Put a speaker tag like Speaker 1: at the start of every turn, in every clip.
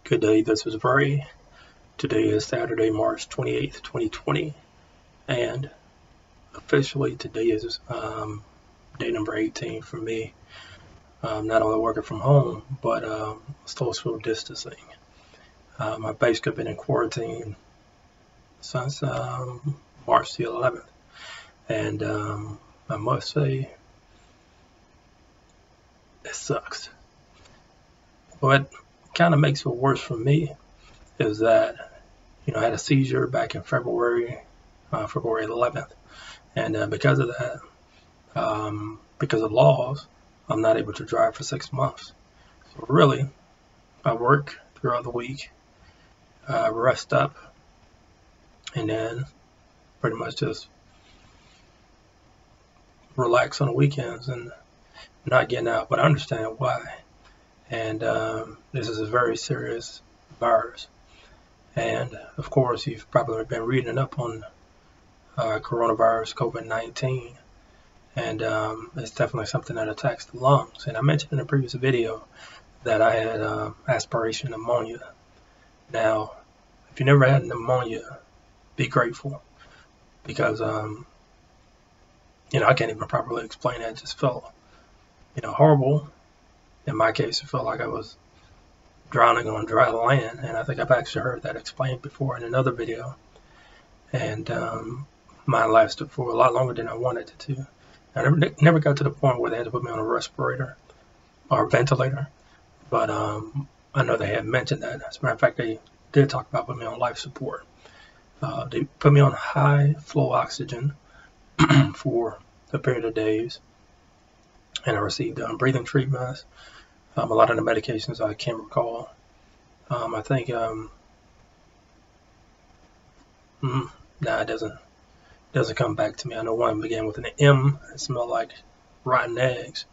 Speaker 1: Good day, this is Bray. Today is Saturday, March 28th, 2020, and officially today is day number 18 for me. Not only working from home, but social distancing. I've basically been in quarantine since March the 11th, and I must say it sucks. What kind of makes it worse for me is that I had a seizure back in February 11th, and because of that, because of laws, I'm not able to drive for 6 months. So really, I work throughout the week, rest up, and then pretty much just relax on the weekends and not getting out. But I understand why. And this is a very serious virus. And of course, you've probably been reading up on coronavirus, COVID-19, and it's definitely something that attacks the lungs. And I mentioned in a previous video that I had aspiration pneumonia. Now, if you never had pneumonia, be grateful, because I can't even properly explain it. It just felt horrible. In my case, it felt like I was drowning on dry land, and I think I've actually heard that explained before in another video. And mine lasted for a lot longer than I wanted it to. I never got to the point where they had to put me on a respirator or ventilator, but I know they had mentioned that. As a matter of fact, they did talk about putting me on life support. They put me on high flow oxygen for a period of days, and I received breathing treatments. A lot of the medications I can't recall. I think it doesn't come back to me. I know one began with an M. It smelled like rotten eggs,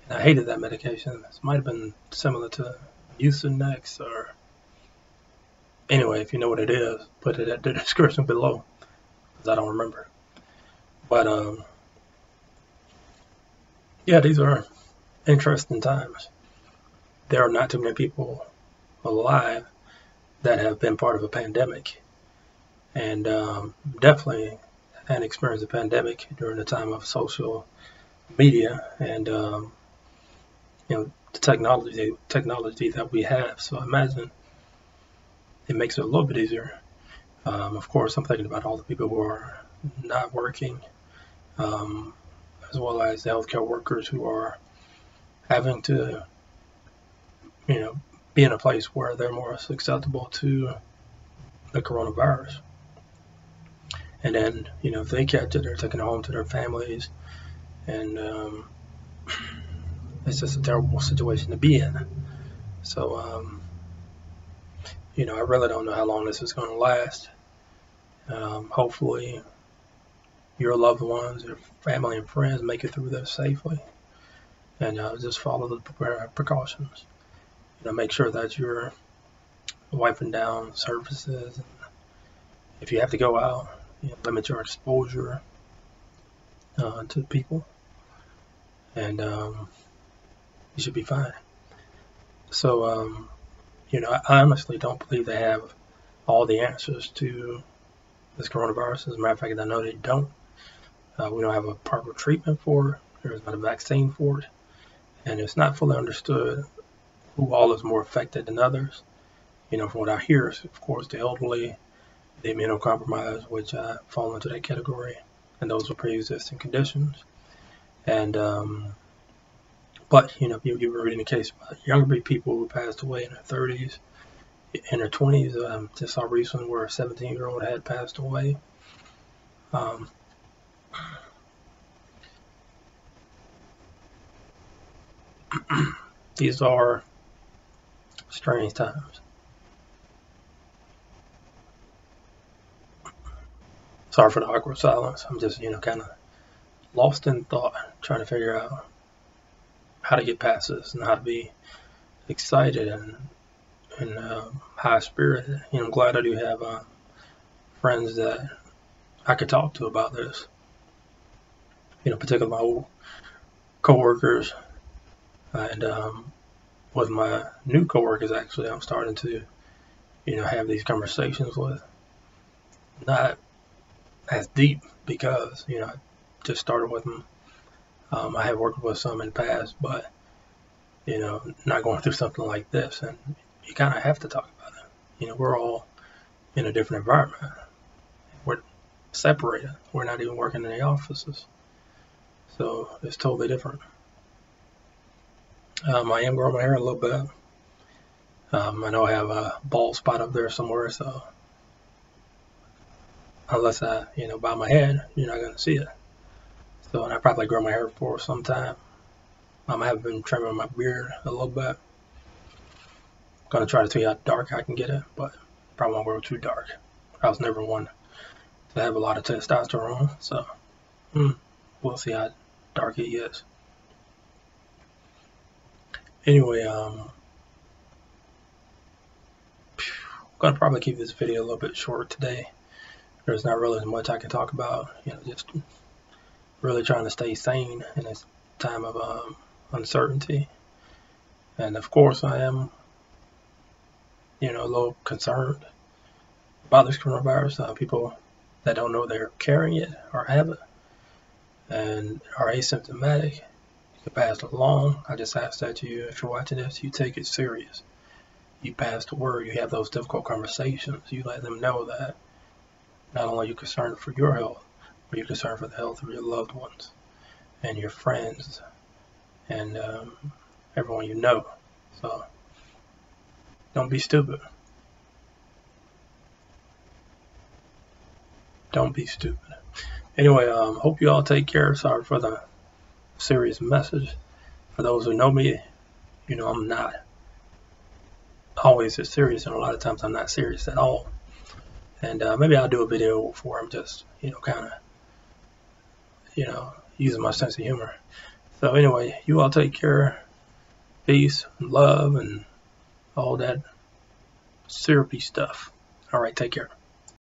Speaker 1: and I hated that medication. This might have been similar to Mucinex, or anyway, if you know what it is, put it at the description below, because I don't remember. But yeah, these are interesting times. There are not too many people alive that have been part of a pandemic, and definitely had experienced a pandemic during the time of social media and the technology that we have. So I imagine it makes it a little bit easier. Of course, I'm thinking about all the people who are not working, as well as the healthcare workers who are having to be in a place where they're more susceptible to the coronavirus. And then, if they catch it, they're taking it home to their families. And it's just a terrible situation to be in. So, I really don't know how long this is going to last. Hopefully, your loved ones, your family and friends make it through this safely. And just follow the precautions. Make sure that you're wiping down surfaces. And if you have to go out, limit your exposure to people, and you should be fine. So, I honestly don't believe they have all the answers to this coronavirus. As a matter of fact, I know they don't. We don't have a proper treatment for it. There's not a vaccine for it, and it's not fully understood who all is more affected than others. From what I hear, is, of course, the elderly, the immunocompromised, which fall into that category, and those with pre-existing conditions. And but you were reading a case about younger people who passed away in their 30s, in their 20s. Just saw recently where a 17-year-old had passed away. These are strange times. Sorry for the awkward silence. I'm just, kind of lost in thought, trying to figure out how to get past this and how to be excited and high spirited. I'm glad I do have friends that I could talk to about this. Particularly my old coworkers and with my new coworkers, actually, I'm starting to, have these conversations with. Not as deep because, I just started with them. I have worked with some in the past, but, not going through something like this. And you kind of have to talk about it. We're all in a different environment. We're separated. We're not even working in the offices. So it's totally different. I am growing my hair a little bit. I know I have a bald spot up there somewhere, so unless I, bow my head, you're not going to see it. So, and I probably grow my hair for some time. I have been trimming my beard a little bit. Going to try to see how dark I can get it, but probably won't go too dark. I was never one to have a lot of testosterone, so we'll see how dark it gets. Anyway, I'm going to probably keep this video a little bit short today. There's not really much I can talk about, just really trying to stay sane in this time of uncertainty. And of course I am, a little concerned about this coronavirus. People that don't know they're carrying it or have it and are asymptomatic, you can pass it along. I just ask that you, if you're watching this, you take it serious. You pass the word, you have those difficult conversations, you let them know that not only are you concerned for your health, but you're concerned for the health of your loved ones and your friends and everyone you know. So don't be stupid. Don't be stupid. Anyway, hope you all take care. Sorry for the serious message. For those who know me, I'm not always as serious, and a lot of times I'm not serious at all. And maybe I'll do a video where I'm just, kind of, using my sense of humor. So anyway, you all take care. Peace and love and all that syrupy stuff. All right, take care.